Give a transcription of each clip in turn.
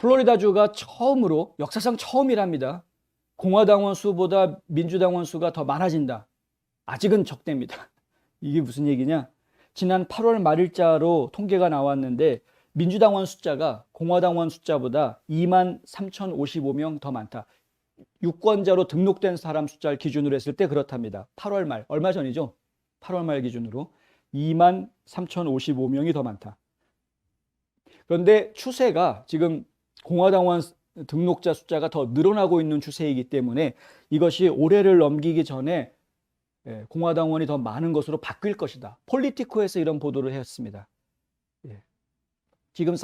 플로리다주가 처음으로, 역사상 처음이랍니다. 공화당원 수보다 민주당원 수가 더 많아진다. 아직은 적대입니다. 이게 무슨 얘기냐? 지난 8월 말일자로 통계가 나왔는데 민주당원 숫자가 공화당원 숫자보다 23,055명 더 많다. 유권자로 등록된 사람 숫자를 기준으로 했을 때 그렇답니다. 8월 말, 얼마 전이죠? 8월 말 기준으로 23,055명이 더 많다. 그런데 추세가 지금 공화당원 등록자 숫자가 더 늘어나고 있는 추세이기 때문에 이것이 올해를 넘기기 전에 공화당원이 더 많은 것으로 바뀔 것이다. 폴리티코에서 이런 보도를 했습니다. 지금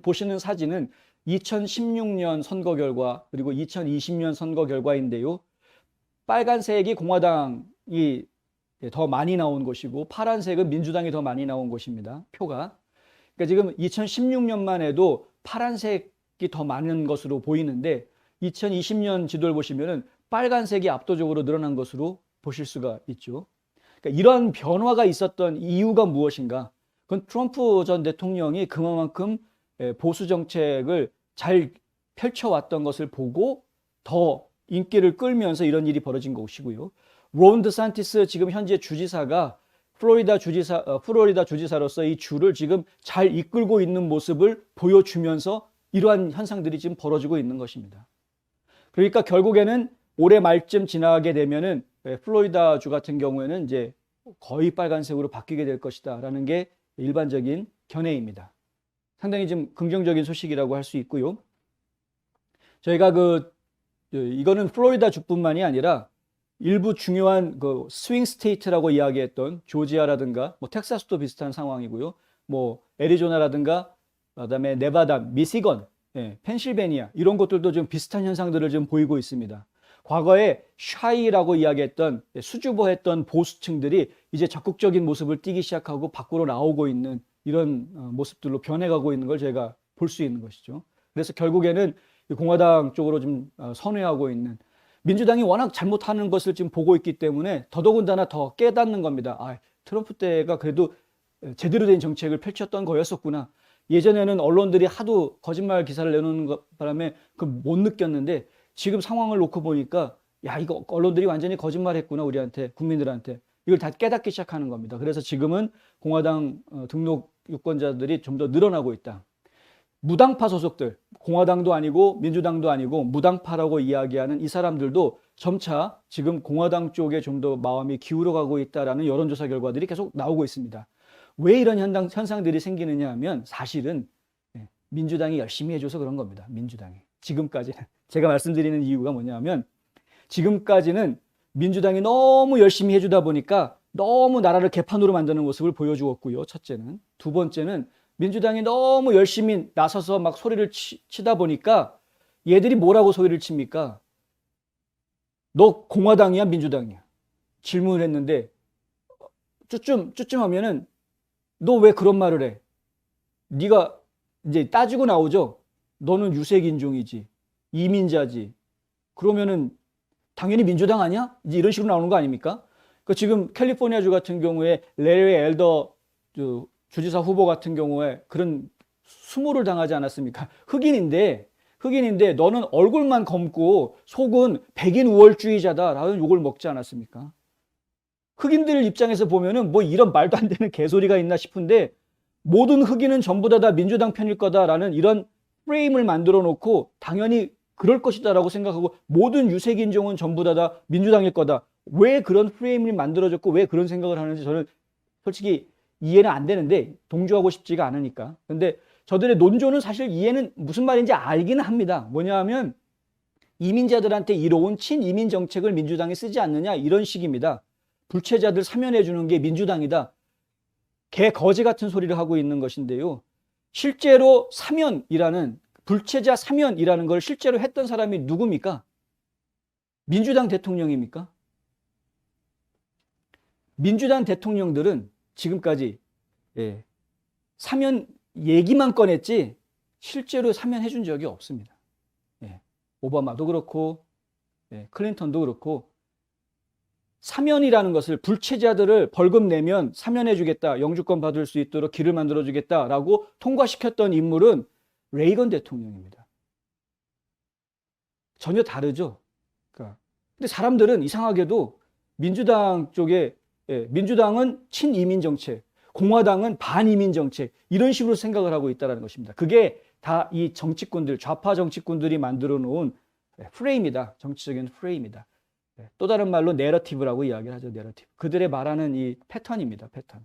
보시는 사진은 2016년 선거 결과 그리고 2020년 선거 결과인데요. 빨간색이 공화당이 더 많이 나온 것이고 파란색은 민주당이 더 많이 나온 것입니다. 표가. 그러니까 지금 2016년만 해도 파란색이 더 많은 것으로 보이는데 2020년 지도를 보시면은 빨간색이 압도적으로 늘어난 것으로 보실 수가 있죠. 그러니까 이런 변화가 있었던 이유가 무엇인가? 그건 트럼프 전 대통령이 그만큼 보수 정책을 잘 펼쳐왔던 것을 보고 더 인기를 끌면서 이런 일이 벌어진 것이고요. 론 드산티스 지금 현재 주지사가 플로리다 주지사로서 이 주를 지금 잘 이끌고 있는 모습을 보여주면서 이러한 현상들이 지금 벌어지고 있는 것입니다. 그러니까 결국에는 올해 말쯤 지나게 되면은 플로리다 주 같은 경우에는 이제 거의 빨간색으로 바뀌게 될 것이다라는 게 일반적인 견해입니다. 상당히 좀 긍정적인 소식이라고 할 수 있고요. 저희가 이거는 플로리다 주뿐만이 아니라 일부 중요한 스윙 스테이트라고 이야기했던 조지아라든가 뭐 텍사스도 비슷한 상황이고요. 뭐 애리조나라든가 그다음에 네바다, 미시건, 펜실베니아 이런 것들도 좀 비슷한 현상들을 좀 보이고 있습니다. 과거에 샤이라고 이야기했던 수줍어했던 보수층들이 이제 적극적인 모습을 띠기 시작하고 밖으로 나오고 있는 이런 모습들로 변해가고 있는 걸 저희가 볼 수 있는 것이죠. 그래서 결국에는 공화당 쪽으로 좀 선회하고 있는 민주당이 워낙 잘못하는 것을 지금 보고 있기 때문에 더더군다나 더 깨닫는 겁니다. 트럼프 때가 그래도 제대로 된 정책을 펼쳤던 거였었구나. 예전에는 언론들이 하도 거짓말 기사를 내놓는 바람에 못 느꼈는데 지금 상황을 놓고 보니까 이거 언론들이 완전히 거짓말했구나 우리한테 국민들한테 이걸 다 깨닫기 시작하는 겁니다. 그래서 지금은 공화당 등록 유권자들이 좀 더 늘어나고 있다. 무당파 소속들 공화당도 아니고 민주당도 아니고 무당파라고 이야기하는 이 사람들도 점차 지금 공화당 쪽에 좀 더 마음이 기울어가고 있다라는 여론조사 결과들이 계속 나오고 있습니다. 왜 이런 현상들이 생기느냐 하면 사실은 민주당이 열심히 해줘서 그런 겁니다. 민주당이 지금까지는 제가 말씀드리는 이유가 뭐냐면 지금까지는 민주당이 너무 열심히 해주다 보니까 너무 나라를 개판으로 만드는 모습을 보여주었고요. 첫째는. 두 번째는 민주당이 너무 열심히 나서서 막 소리를 치다 보니까 얘들이 뭐라고 소리를 칩니까? 너 공화당이야 민주당이야? 질문을 했는데 쭈쭌 하면은 너 왜 그런 말을 해? 네가 이제 따지고 나오죠. 너는 유색인종이지. 이민자지. 그러면은 당연히 민주당 아니야? 이제 이런 식으로 나오는 거 아닙니까? 지금 캘리포니아주 같은 경우에 레리 엘더 주지사 후보 같은 경우에 그런 수모를 당하지 않았습니까? 흑인인데 너는 얼굴만 검고 속은 백인 우월주의자다라는 욕을 먹지 않았습니까? 흑인들 입장에서 보면은 뭐 이런 말도 안 되는 개소리가 있나 싶은데 모든 흑인은 전부 다 민주당 편일 거다라는 이런 프레임을 만들어 놓고 당연히 그럴 것이다라고 생각하고 모든 유색인종은 전부 다 민주당일 거다. 왜 그런 프레임을 만들어졌고 왜 그런 생각을 하는지 저는 솔직히 이해는 안 되는데 동조하고 싶지가 않으니까. 근데 저들의 논조는 사실 이해는 무슨 말인지 알기는 합니다. 뭐냐 하면 이민자들한테 이로운 친이민 정책을 민주당이 쓰지 않느냐 이런 식입니다. 불체자들 사면해 주는 게 민주당이다. 개 거지 같은 소리를 하고 있는 것인데요. 실제로 사면이라는 불체자 사면이라는 걸 실제로 했던 사람이 누굽니까? 민주당 대통령입니까? 민주당 대통령들은 지금까지 사면 얘기만 꺼냈지 실제로 사면해 준 적이 없습니다. 오바마도 그렇고 클린턴도 그렇고 사면이라는 것을 불체자들을 벌금 내면 사면해 주겠다. 영주권 받을 수 있도록 길을 만들어 주겠다라고 통과시켰던 인물은 레이건 대통령입니다. 전혀 다르죠. 그러니까. 근데 사람들은 이상하게도 민주당 쪽에, 민주당은 친이민 정책, 공화당은 반이민 정책, 이런 식으로 생각을 하고 있다는 것입니다. 그게 다 이 정치꾼들, 좌파 정치꾼들이 만들어 놓은 프레임이다. 정치적인 프레임이다. 또 다른 말로 내러티브라고 이야기를 하죠. 내러티브. 그들의 말하는 이 패턴입니다. 패턴.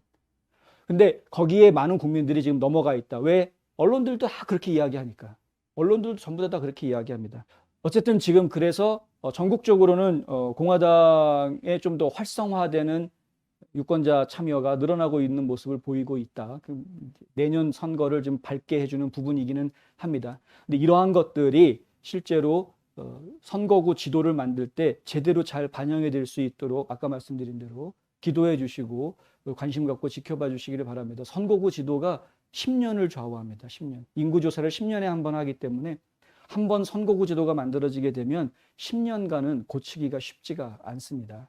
근데 거기에 많은 국민들이 지금 넘어가 있다. 왜? 언론들도 다 그렇게 이야기하니까. 언론들도 전부 다 그렇게 이야기합니다. 어쨌든 지금 그래서 전국적으로는 공화당에 좀 더 활성화되는 유권자 참여가 늘어나고 있는 모습을 보이고 있다. 내년 선거를 좀 밝게 해주는 부분이기는 합니다. 근데 이러한 것들이 실제로 선거구 지도를 만들 때 제대로 잘 반영이 될 수 있도록 아까 말씀드린 대로 기도해 주시고 관심 갖고 지켜봐 주시기를 바랍니다. 선거구 지도가 10년을 좌우합니다. 10년. 인구조사를 10년에 한 번 하기 때문에 한 번 선거구 지도가 만들어지게 되면 10년간은 고치기가 쉽지가 않습니다.